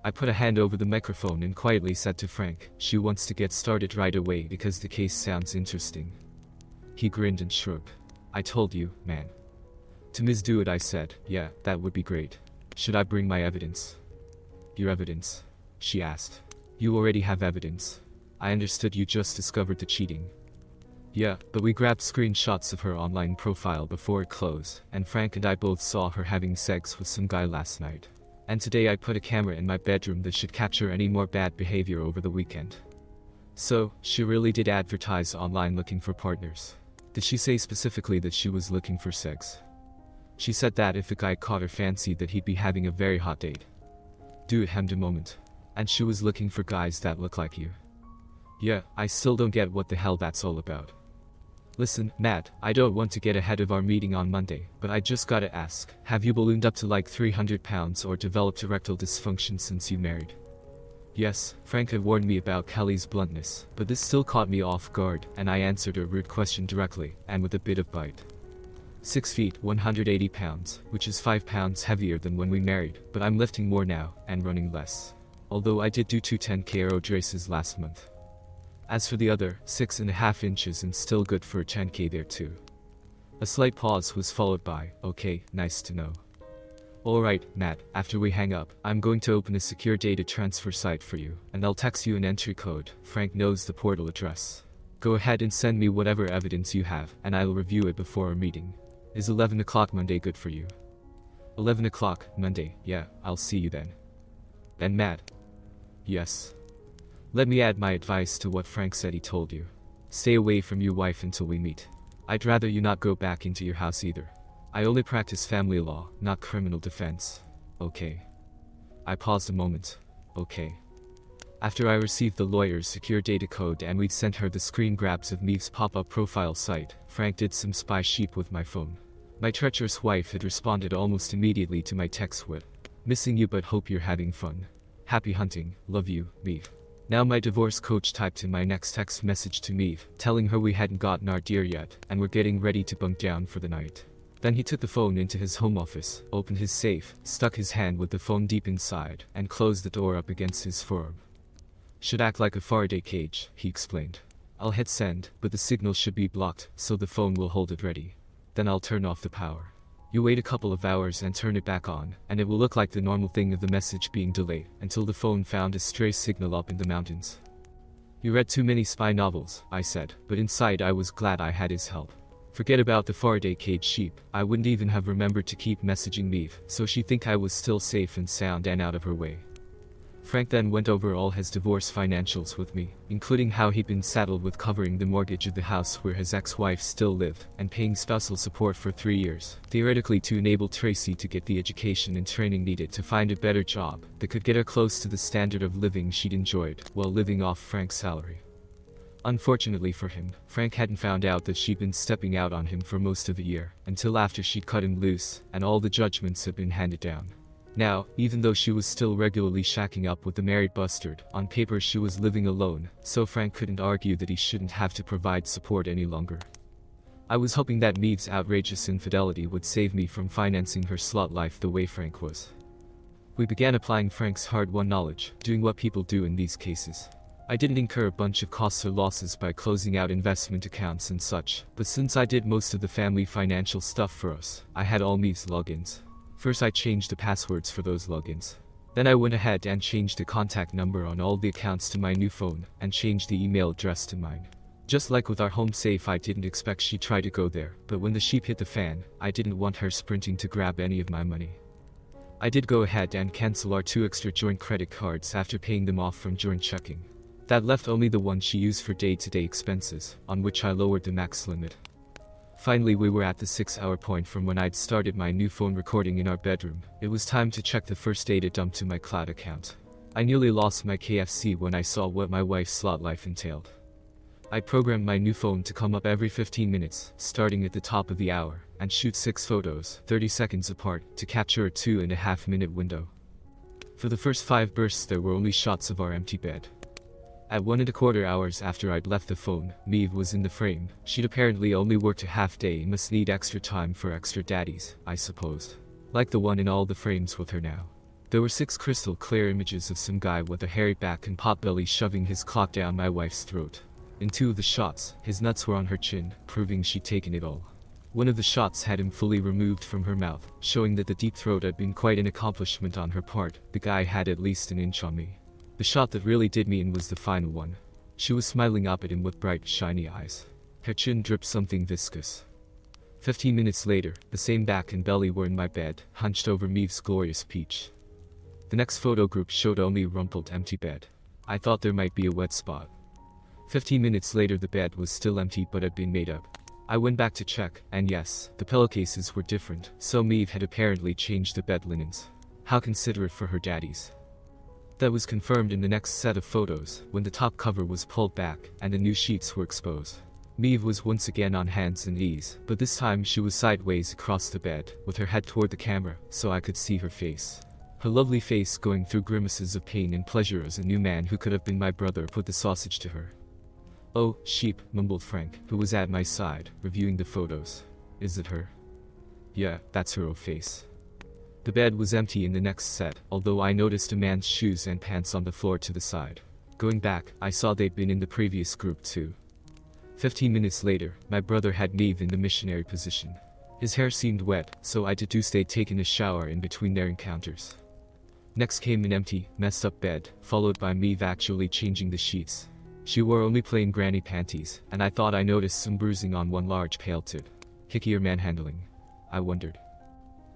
A: I put a hand over the microphone and quietly said to Frank, she wants to get started right away because the case sounds interesting. He grinned and shrugged. I told you, man. To Ms. Dewitt I said, yeah, that would be great. Should I bring my evidence? Your evidence? She asked. You already have evidence. I understood you just discovered the cheating. Yeah, but we grabbed screenshots of her online profile before it closed, and Frank and I both saw her having sex with some guy last night. And today I put a camera in my bedroom that should capture any more bad behavior over the weekend. So, she really did advertise online looking for partners. Did she say specifically that she was looking for sex? She said that if a guy caught her fancy that he'd be having a very hot date. Dude hemmed a moment. And she was looking for guys that look like you. Yeah, I still don't get what the hell that's all about. Listen, Matt, I don't want to get ahead of our meeting on Monday, but I just gotta ask, have you ballooned up to like 300 pounds or developed erectile dysfunction since you married? Yes, Frank had warned me about Kelly's bluntness, but this still caught me off guard, and I answered her rude question directly, and with a bit of bite. 6 feet, 180 pounds, which is 5 pounds heavier than when we married, but I'm lifting more now, and running less. Although I did do 2 10K road races last month. As for the other, 6.5 inches and still good for a 10K there too. A slight pause was followed by, "Okay, nice to know." "Alright, Matt, after we hang up, I'm going to open a secure data transfer site for you, and I'll text you an entry code. Frank knows the portal address. Go ahead and send me whatever evidence you have, and I'll review it before our meeting. Is 11 o'clock Monday good for you?" 11 o'clock, Monday, yeah, I'll see you then. "And Matt?" "Yes. Let me add my advice to what Frank said he told you. Stay away from your wife until we meet. I'd rather you not go back into your house either. I only practice family law, not criminal defense. Okay." I paused a moment. "Okay." After I received the lawyer's secure data code and we'd sent her the screen grabs of Maeve's pop-up profile site, Frank did some spy sheep with my phone. My treacherous wife had responded almost immediately to my text with, "Missing you but hope you're having fun. Happy hunting, love you, Maeve." Now my divorce coach typed in my next text message to Maeve, telling her we hadn't gotten our deer yet, and were getting ready to bunk down for the night. Then he took the phone into his home office, opened his safe, stuck his hand with the phone deep inside, and closed the door up against his forearm. "Should act like a Faraday cage," he explained. "I'll hit send, but the signal should be blocked, so the phone will hold it ready. Then I'll turn off the power. You wait a couple of hours and turn it back on, and it will look like the normal thing of the message being delayed, until the phone found a stray signal up in the mountains." "You read too many spy novels," I said, but inside I was glad I had his help. Forget about the Faraday cage sheep, I wouldn't even have remembered to keep messaging Maeve, so she'd think I was still safe and sound and out of her way. Frank then went over all his divorce financials with me, including how he'd been saddled with covering the mortgage of the house where his ex-wife still lived, and paying spousal support for 3 years, theoretically to enable Tracy to get the education and training needed to find a better job that could get her close to the standard of living she'd enjoyed, while living off Frank's salary. Unfortunately for him, Frank hadn't found out that she'd been stepping out on him for most of the year, until after she'd cut him loose, and all the judgments had been handed down. Now, even though she was still regularly shacking up with the married bastard, on paper she was living alone, so Frank couldn't argue that he shouldn't have to provide support any longer. I was hoping that Maeve's outrageous infidelity would save me from financing her slut life the way Frank was. We began applying Frank's hard-won knowledge, doing what people do in these cases. I didn't incur a bunch of costs or losses by closing out investment accounts and such, but since I did most of the family financial stuff for us, I had all Maeve's logins. First I changed the passwords for those logins. Then I went ahead and changed the contact number on all the accounts to my new phone, and changed the email address to mine. Just like with our home safe, I didn't expect she'd try to go there, but when the sheep hit the fan, I didn't want her sprinting to grab any of my money. I did go ahead and cancel our 2 extra joint credit cards after paying them off from joint checking. That left only the one she used for day-to-day expenses, on which I lowered the max limit. Finally, we were at the 6-hour point from when I'd started my new phone recording in our bedroom. It was time to check the first data dump to my cloud account. I nearly lost my KFC when I saw what my wife's slot life entailed. I programmed my new phone to come up every 15 minutes, starting at the top of the hour, and shoot 6 photos, 30 seconds apart, to capture a 2.5-minute window. For the first 5 bursts there were only shots of our empty bed. At 1.25 hours after I'd left the phone, Maeve was in the frame. She'd apparently only worked a half day and must need extra time for extra daddies, I supposed. Like the one in all the frames with her now. There were 6 crystal clear images of some guy with a hairy back and potbelly shoving his cock down my wife's throat. In 2 of the shots, his nuts were on her chin, proving she'd taken it all. One of the shots had him fully removed from her mouth, showing that the deep throat had been quite an accomplishment on her part. The guy had at least an inch on me. The shot that really did me in was the final one. She was smiling up at him with bright, shiny eyes. Her chin dripped something viscous. 15 minutes later, the same back and belly were in my bed, hunched over Maeve's glorious peach. The next photo group showed only a rumpled, empty bed. I thought there might be a wet spot. 15 minutes later the bed was still empty but had been made up. I went back to check, and yes, the pillowcases were different, so Maeve had apparently changed the bed linens. How considerate for her daddies. That was confirmed in the next set of photos, when the top cover was pulled back, and the new sheets were exposed. Maeve was once again on hands and knees, but this time she was sideways across the bed, with her head toward the camera, so I could see her face. Her lovely face going through grimaces of pain and pleasure as a new man who could have been my brother put the sausage to her. "Oh, sheep," mumbled Frank, who was at my side, reviewing the photos. "Is it her?" "Yeah, that's her old face." The bed was empty in the next set, although I noticed a man's shoes and pants on the floor to the side. Going back, I saw they'd been in the previous group too. 15 minutes later, my brother had Maeve in the missionary position. His hair seemed wet, so I deduced they'd taken a shower in between their encounters. Next came an empty, messed up bed, followed by Maeve actually changing the sheets. She wore only plain granny panties, and I thought I noticed some bruising on one large pale tip. Hickey or manhandling? I wondered.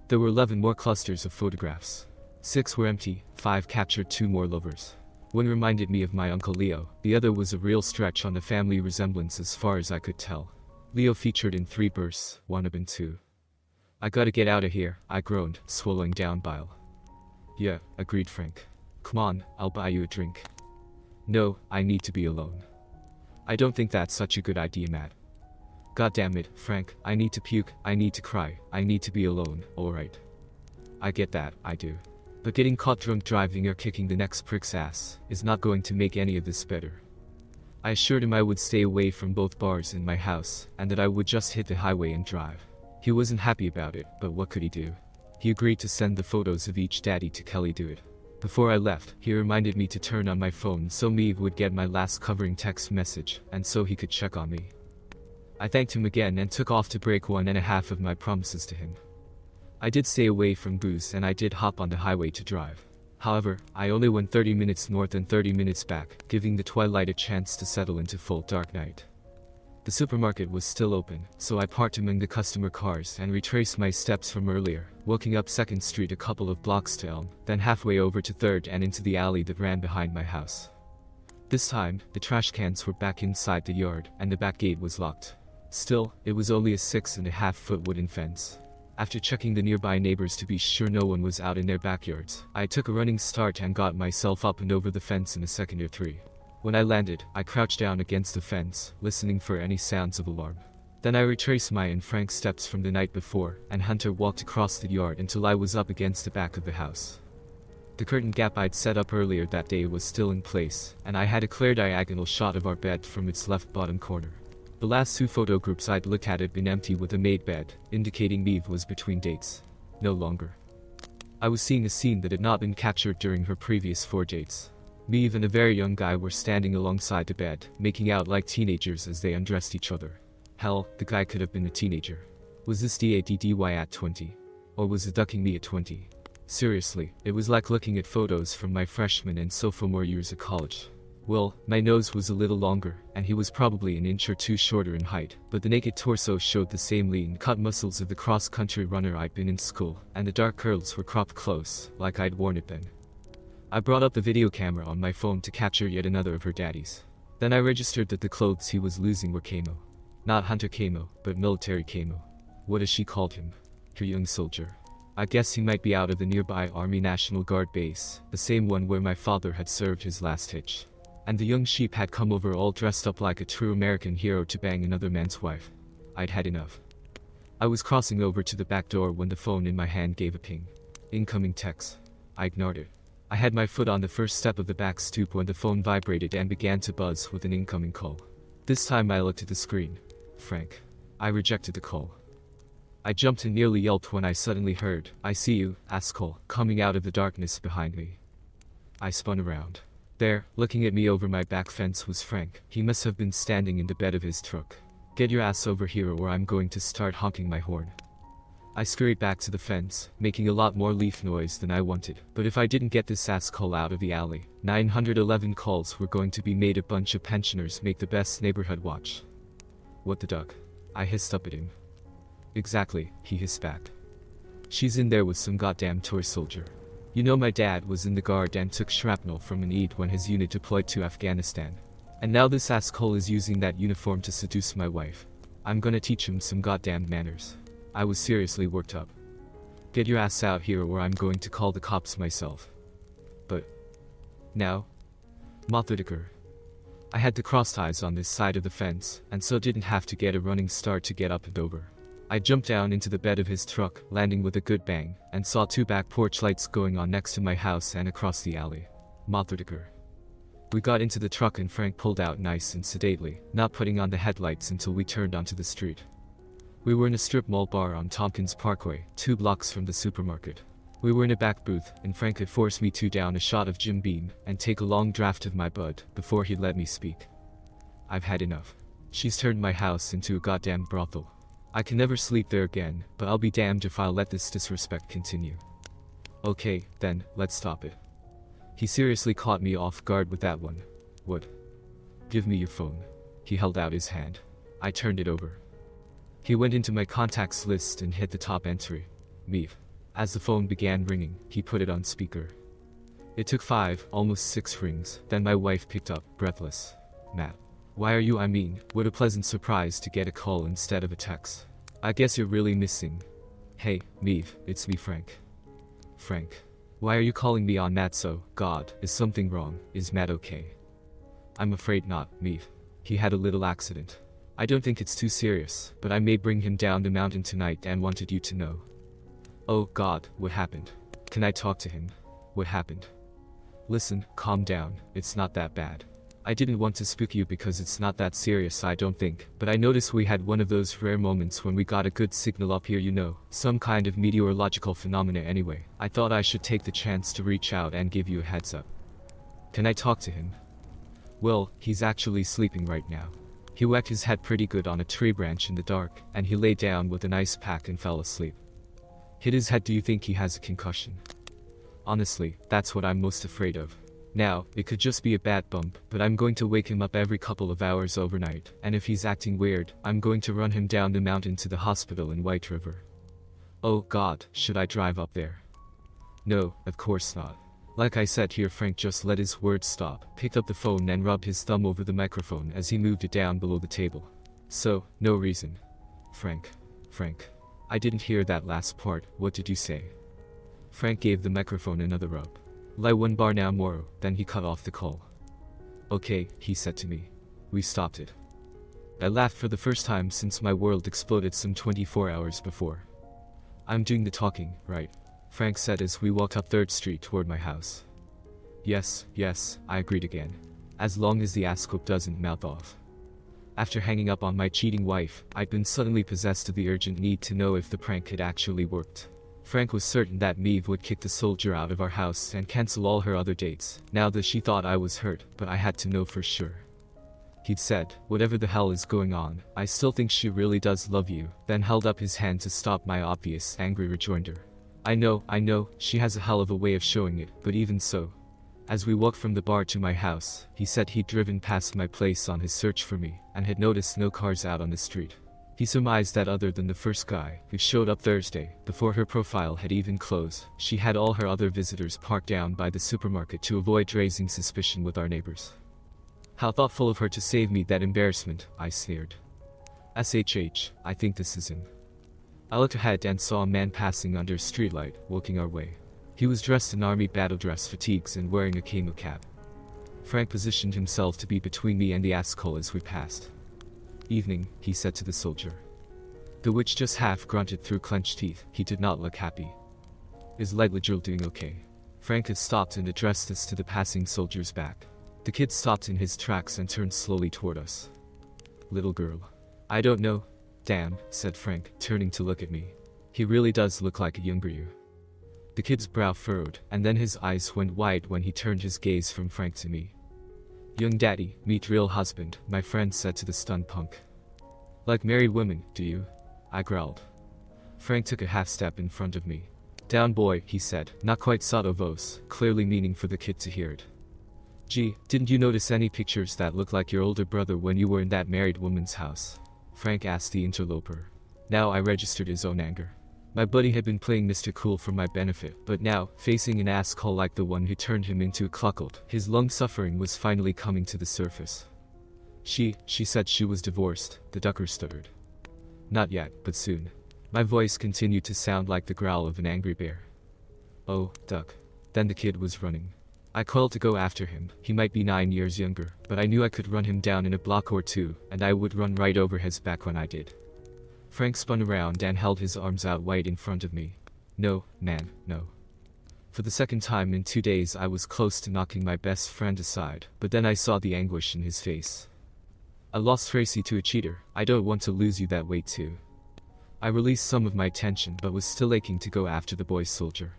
A: There were 11 more clusters of photographs. 6 were empty, 5 captured 2 more lovers. One reminded me of my Uncle Leo, the other was a real stretch on the family resemblance as far as I could tell. Leo featured in 3 bursts, 1 up and 2. I gotta get out of here, I groaned, swallowing down bile. Yeah, agreed Frank. Come on, I'll buy you a drink. No, I need to be alone. I don't think that's such a good idea, Matt. God damn it, Frank, I need to puke, I need to cry, I need to be alone, alright. I get that, I do. But getting caught drunk driving or kicking the next prick's ass is not going to make any of this better. I assured him I would stay away from both bars in my house, and that I would just hit the highway and drive. He wasn't happy about it, but what could he do? He agreed to send the photos of each daddy to Kelly do it. Before I left, he reminded me to turn on my phone so Maeve would get my last covering text message, and so he could check on me. I thanked him again and took off to break 1.5 of my promises to him. I did stay away from booze and I did hop on the highway to drive. However, I only went 30 minutes north and 30 minutes back, giving the twilight a chance to settle into full dark night. The supermarket was still open, so I parked among the customer cars and retraced my steps from earlier, walking up 2nd Street a couple of blocks to Elm, then halfway over to 3rd and into the alley that ran behind my house. This time, the trash cans were back inside the yard and the back gate was locked. Still, it was only a 6.5-foot wooden fence. After checking the nearby neighbors to be sure no one was out in their backyards, I took a running start and got myself up and over the fence in a second or 3. When I landed, I crouched down against the fence, listening for any sounds of alarm. Then I retraced my and Frank's steps from the night before, and Hunter walked across the yard until I was up against the back of the house. The curtain gap I'd set up earlier that day was still in place, and I had a clear diagonal shot of our bed from its left bottom corner. The last 2 photo groups I'd looked at had been empty with a made bed, indicating Maeve was between dates. No longer. I was seeing a scene that had not been captured during her previous 4 dates. Maeve and a very young guy were standing alongside the bed, making out like teenagers as they undressed each other. Hell, the guy could have been a teenager. Was this DADDY at 20? Or was it ducking me at 20? Seriously, it was like looking at photos from my freshman and sophomore years of college. Well, my nose was a little longer, and he was probably an inch or 2 shorter in height, but the naked torso showed the same lean, cut muscles of the cross-country runner I'd been in school, and the dark curls were cropped close, like I'd worn it then. I brought up the video camera on my phone to capture yet another of her daddies. Then I registered that the clothes he was losing were camo. Not hunter camo, but military camo. What has she called him? Her young soldier. I guess he might be out of the nearby Army National Guard base, the same one where my father had served his last hitch. And the young sheep had come over all dressed up like a true American hero to bang another man's wife. I'd had enough. I was crossing over to the back door when the phone in my hand gave a ping. Incoming text. I ignored it. I had my foot on the first step of the back stoop when the phone vibrated and began to buzz with an incoming call. This time I looked at the screen. Frank. I rejected the call. I jumped and nearly yelped when I suddenly heard, "I see you, asshole," coming out of the darkness behind me. I spun around. There, looking at me over my back fence was Frank. He must have been standing in the bed of his truck. "Get your ass over here or I'm going to start honking my horn." I scurried back to the fence, making a lot more leaf noise than I wanted, but if I didn't get this asshole out of the alley, 911 calls were going to be made. A bunch of pensioners make the best neighborhood watch. "What the duck?" I hissed up at him. "Exactly," he hissed back. "She's in there with some goddamn toy soldier. You know my dad was in the guard and took shrapnel from an Eid when his unit deployed to Afghanistan. And now this asshole is using that uniform to seduce my wife. I'm gonna teach him some goddamn manners." I was seriously worked up. "Get your ass out here or I'm going to call the cops myself." "But... now?" Mothodiker. I had the cross ties on this side of the fence, and so didn't have to get a running start to get up and over. I jumped down into the bed of his truck, landing with a good bang, and saw 2 back porch lights going on next to my house and across the alley. Mothodiker. We got into the truck and Frank pulled out nice and sedately, not putting on the headlights until we turned onto the street. We were in a strip mall bar on Tompkins Parkway, 2 blocks from the supermarket. We were in a back booth, and Frank had forced me to down a shot of Jim Beam and take a long draft of my bud before he'd let me speak. "I've had enough." She's turned my house into a goddamn brothel. I can never sleep there again, but I'll be damned if I'll let this disrespect continue. Okay, then, let's stop it. He seriously caught me off guard with that one. What? Give me your phone. He held out his hand. I turned it over. He went into my contacts list and hit the top entry. Maeve. As the phone began ringing, he put it on speaker. It took 5, almost 6 rings, then my wife picked up, breathless. Matt. Why are you? I mean, what a pleasant surprise to get a call instead of a text. I guess you're really missing. Hey, Maeve, it's me, Frank. Frank. Why are you calling me on Matt? So, God, is something wrong? Is Matt okay? I'm afraid not, Maeve. He had a little accident. I don't think it's too serious, but I may bring him down the mountain tonight and wanted you to know. Oh God, what happened? Can I talk to him? What happened? Listen, calm down, it's not that bad. I didn't want to spook you because it's not that serious, I don't think, but I noticed we had one of those rare moments when we got a good signal up here, you know, some kind of meteorological phenomena anyway. I thought I should take the chance to reach out and give you a heads up. Can I talk to him? Well, he's actually sleeping right now. He whacked his head pretty good on a tree branch in the dark, and he lay down with an ice pack and fell asleep. Hit his head. Do you think he has a concussion? Honestly, that's what I'm most afraid of. Now, it could just be a bad bump, but I'm going to wake him up every couple of hours overnight, and if he's acting weird, I'm going to run him down the mountain to the hospital in White River. Oh God, should I drive up there? No, of course not. Like I said here, Frank just let his words stop, picked up the phone and rubbed his thumb over the microphone as he moved it down below the table. So, no reason. Frank. I didn't hear that last part, what did you say? Frank gave the microphone another rub. Lie 1 bar now Moro, then he cut off the call. Okay, he said to me. We stopped it. I laughed for the first time since my world exploded some 24 hours before. I'm doing the talking, right? Frank said as we walked up 3rd Street toward my house. Yes, I agreed again. As long as the asscope doesn't mouth off. After hanging up on my cheating wife, I'd been suddenly possessed of the urgent need to know if the prank had actually worked. Frank was certain that Maeve would kick the soldier out of our house and cancel all her other dates, now that she thought I was hurt, but I had to know for sure. He'd said, whatever the hell is going on, I still think she really does love you, then held up his hand to stop my obvious, angry rejoinder. I know, she has a hell of a way of showing it, but even so. As we walked from the bar to my house, he said he'd driven past my place on his search for me, and had noticed no cars out on the street. He surmised that other than the first guy, who showed up Thursday, before her profile had even closed, she had all her other visitors parked down by the supermarket to avoid raising suspicion with our neighbors. How thoughtful of her to save me that embarrassment, I sneered. SHH, I think this is him. I looked ahead and saw a man passing under a streetlight, walking our way. He was dressed in army battle dress fatigues and wearing a camo cap. Frank positioned himself to be between me and the asshole as we passed. Evening, he said to the soldier. The witch just half grunted through clenched teeth. He did not look happy. Is Lightledger doing okay? Frank had stopped and addressed this to the passing soldier's back. The kid stopped in his tracks and turned slowly toward us. Little girl. I don't know. Damn, said Frank, turning to look at me. He really does look like a younger you. The kid's brow furrowed, and then his eyes went wide when he turned his gaze from Frank to me. Young daddy, meet real husband, my friend said to the stunned punk. Like married women, do you? I growled. Frank took a half step in front of me. Down boy, he said, not quite sotto voce, clearly meaning for the kid to hear it. Gee, didn't you notice any pictures that look like your older brother when you were in that married woman's house? Frank asked the interloper. Now I registered his own anger. My buddy had been playing Mr. Cool for my benefit, but now, facing an asshole like the one who turned him into a cuckold, his lung suffering was finally coming to the surface. She said she was divorced, the ducker stuttered. Not yet, but soon. My voice continued to sound like the growl of an angry bear. Oh, duck. Then the kid was running. I called to go after him. He might be 9 years younger, but I knew I could run him down in a block or two, and I would run right over his back when I did. Frank spun around and held his arms out wide in front of me. No, man, no. For the second time in 2 days I was close to knocking my best friend aside, but then I saw the anguish in his face. I lost Tracy to a cheater. I don't want to lose you that way too. I released some of my tension but was still aching to go after the boy soldier.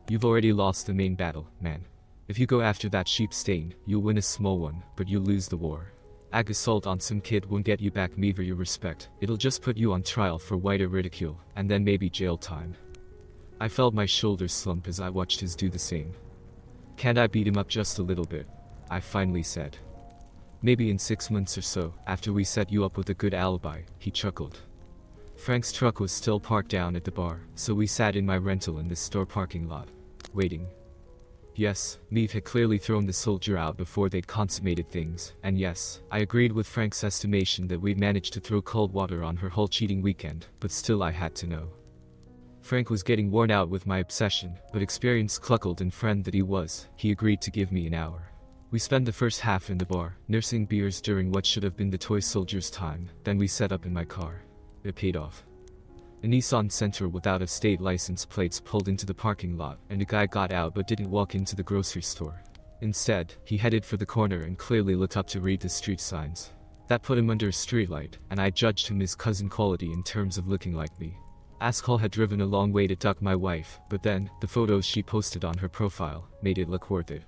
A: You've already lost the main battle, man. If you go after that sheep stain, you'll win a small one, but you'll lose the war. Ag assault on some kid won't get you back Maeve or your respect. It'll just put you on trial for wider ridicule, and then maybe jail time. I felt my shoulders slump as I watched his do the same. Can't I beat him up just a little bit? I finally said. Maybe in 6 months or so, after we set you up with a good alibi, he chuckled. Frank's truck was still parked down at the bar, so we sat in my rental in the store parking lot, waiting. Yes, Maeve had clearly thrown the soldier out before they'd consummated things, and yes, I agreed with Frank's estimation that we'd managed to throw cold water on her whole cheating weekend, but still I had to know. Frank was getting worn out with my obsession, but experienced cuckold and friend that he was, he agreed to give me an hour. We spent the first half in the bar, nursing beers during what should have been the toy soldier's time, then we set up in my car. It paid off. A Nissan Sentra without a state license plates pulled into the parking lot, and a guy got out but didn't walk into the grocery store. Instead, he headed for the corner and clearly looked up to read the street signs. That put him under a streetlight, and I judged him his cousin quality in terms of looking like me. Asshole had driven a long way to duck my wife, but then, the photos she posted on her profile made it look worth it.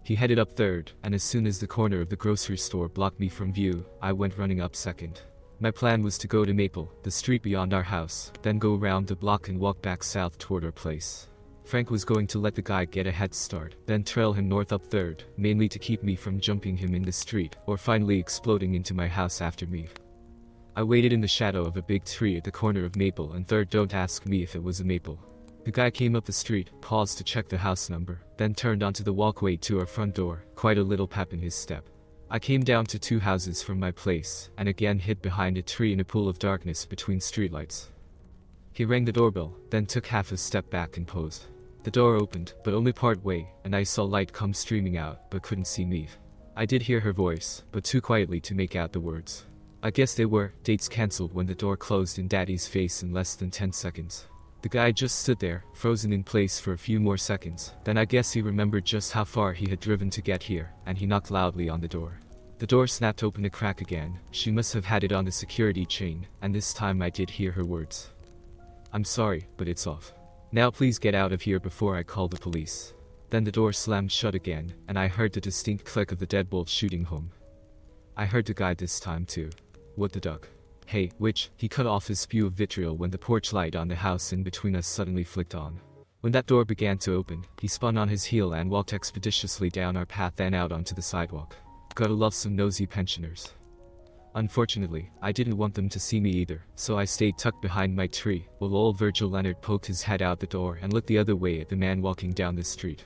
A: He headed up third, and as soon as the corner of the grocery store blocked me from view, I went running up second. My plan was to go to Maple, the street beyond our house, then go around the block and walk back south toward our place. Frank was going to let the guy get a head start, then trail him north up third, mainly to keep me from jumping him in the street, or finally exploding into my house after me. I waited in the shadow of a big tree at the corner of Maple and third. Don't ask me if it was a maple. The guy came up the street, paused to check the house number, then turned onto the walkway to our front door, quite a little pep in his step. I came down to 2 houses from my place, and again hid behind a tree in a pool of darkness between streetlights. He rang the doorbell, then took half a step back and posed. The door opened, but only part way, and I saw light come streaming out, but couldn't see Maeve. I did hear her voice, but too quietly to make out the words. I guess they were, dates cancelled when the door closed in Daddy's face in less than 10 seconds. The guy just stood there, frozen in place for a few more seconds, then I guess he remembered just how far he had driven to get here, and he knocked loudly on the door. The door snapped open a crack again. She must have had it on the security chain, and this time I did hear her words. I'm sorry, but it's off. Now please get out of here before I call the police. Then the door slammed shut again, and I heard the distinct click of the deadbolt shooting home. I heard the guy this time too. What the duck? Hey, witch, he cut off his spew of vitriol when the porch light on the house in between us suddenly flicked on. When that door began to open, he spun on his heel and walked expeditiously down our path and out onto the sidewalk. Gotta love some nosy pensioners. Unfortunately, I didn't want them to see me either, so I stayed tucked behind my tree, while old Virgil Leonard poked his head out the door and looked the other way at the man walking down the street.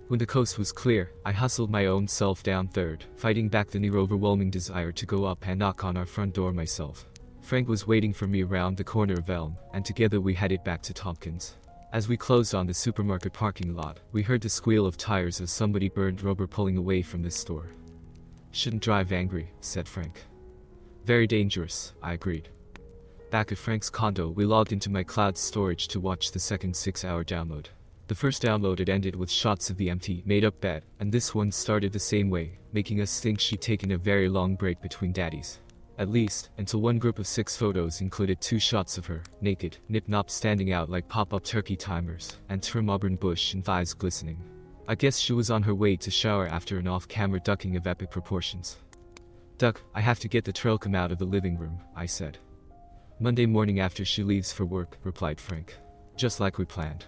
A: When the coast was clear, I hustled my own self down third, fighting back the near-overwhelming desire to go up and knock on our front door myself. Frank was waiting for me around the corner of Elm, and together we headed back to Tompkins. As we closed on the supermarket parking lot, we heard the squeal of tires as somebody burned rubber pulling away from the store. Shouldn't drive angry, said Frank. Very dangerous, I agreed. Back at Frank's condo, we logged into my cloud storage to watch the second 6-hour download. The first download had ended with shots of the empty, made-up bed, and this one started the same way, making us think she'd taken a very long break between daddies. At least, until one group of 6 photos included 2 shots of her, naked, nip-nop standing out like pop-up turkey timers, and trim auburn bush and thighs glistening. I guess she was on her way to shower after an off-camera ducking of epic proportions. Duck, I have to get the trail cam out of the living room, I said. Monday morning after she leaves for work, replied Frank. Just like we planned.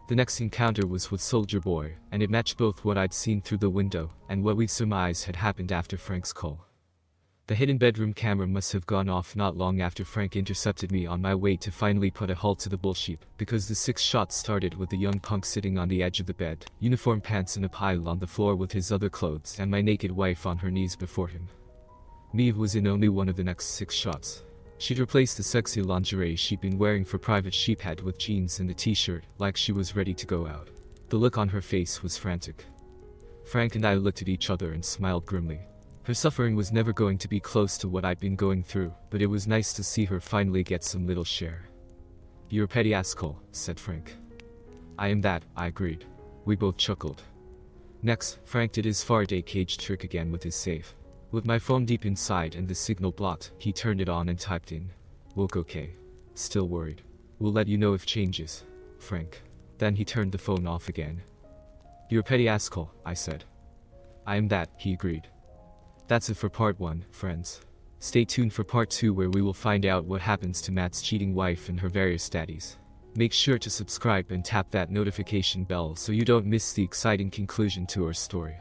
A: The next encounter was with Soldier Boy, and it matched both what I'd seen through the window and what we'd surmised had happened after Frank's call. The hidden bedroom camera must have gone off not long after Frank intercepted me on my way to finally put a halt to the bullshit, because the 6 shots started with the young punk sitting on the edge of the bed, uniform pants in a pile on the floor with his other clothes and my naked wife on her knees before him. Maeve was in only one of the next 6 shots. She'd replaced the sexy lingerie she'd been wearing for Private Sheephead with jeans and a t-shirt, like she was ready to go out. The look on her face was frantic. Frank and I looked at each other and smiled grimly. Her suffering was never going to be close to what I'd been going through, but it was nice to see her finally get some little share. You're a petty asshole, said Frank. I am that, I agreed. We both chuckled. Next, Frank did his Faraday cage trick again with his safe. With my phone deep inside and the signal blocked, he turned it on and typed in. Woke okay. Still worried. We'll let you know if changes. Frank. Then he turned the phone off again. You're a petty asshole, I said. I am that, he agreed. That's it for part 1, friends. Stay tuned for part 2 where we will find out what happens to Matt's cheating wife and her various daddies. Make sure to subscribe and tap that notification bell so you don't miss the exciting conclusion to our story.